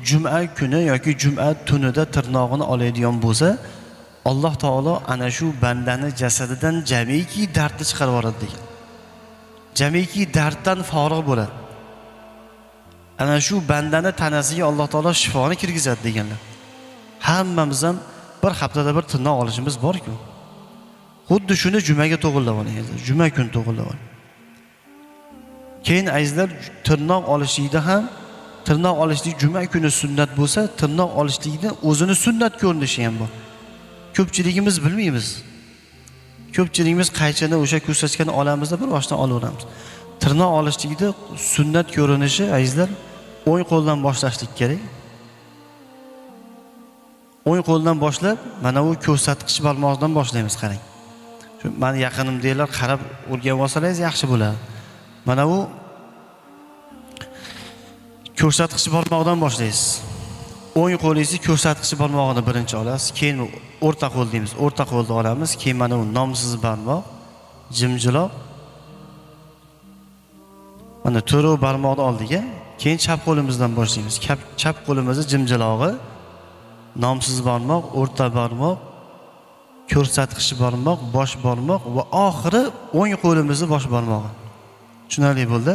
juma kuni yoki juma tunida tirnog'ini oladigan bo'lsa, Alloh taolo ana shu bandani jasadidan jamiki dardni chiqarib yuboradi degan. Jamiki darddan forig' bo'ladi. Ana shu bandani tanasiga Alloh taolo shifoni kirgizadi deganlar. Hammamiz ham bir haftada bir tirnoq olishimiz bor-ku. Xuddi shuni jumaga to'g'irlab oling. Juma kun to'g'irlab oling. Keyin azizlar tirnoq olishlikda ham tirnoq olishlik juma kuni sunnat bo'lsa, tirnoq olishlikda o'zini sunnat ko'rinishi ham bor. Ko'pchiligimiz bilmaymiz. Ko'pchiligimiz qaychani o'sha ko'rsatgani olamizda bir boshdan olaveramiz. Tirnoq olishlikda sunnat ko'rinishi azizlar o'ng qo'ldan boshlashlik kerak. O'ng qo'ldan boshlab, mana bu ko'rsatqich barmoqdan boshlaymiz, qarang. Shu meni yaqinimdagilar qarab o'rganib olsangiz yaxshi bo'ladi. Mana bu ko'rsatqich barmoqdan boshlaysiz. O'ng qo'lingizni ko'rsatqich barmog'ini birinchi olasiz, keyin o'rta qo'l deymiz. O'rta qo'lni olamiz, keyin mana bu nomsiz barmoq, jimjiloq. Mana to'rov barmoqni oldiga, keyin chap qo'limizdan boshlaymiz. Chap qo'limizni jimjilog'i, nomsiz barmoq, o'rta barmoq, ko'rsatqich barmoq, bosh barmoq va oxiri o'ng qo'limizni bosh barmog'i. Tushunarli bo'ldi?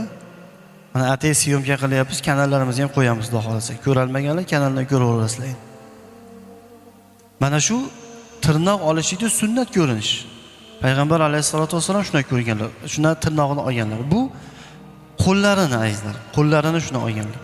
Mana atay syomka qilyapmiz, kanallarimizni ham qo'yamiz, xudo xolasa. Ko'ralmaganlar kanaldan ko'raverasizlar. Mana shu tirnoq olishida sunnat ko'rinish. Payg'ambar alayhisolatu vasallam shuni ko'rganlar. Shuna tirnog'ini olganlar. Bu qo'llarini azizlar, qo'llarini shuni olganlar.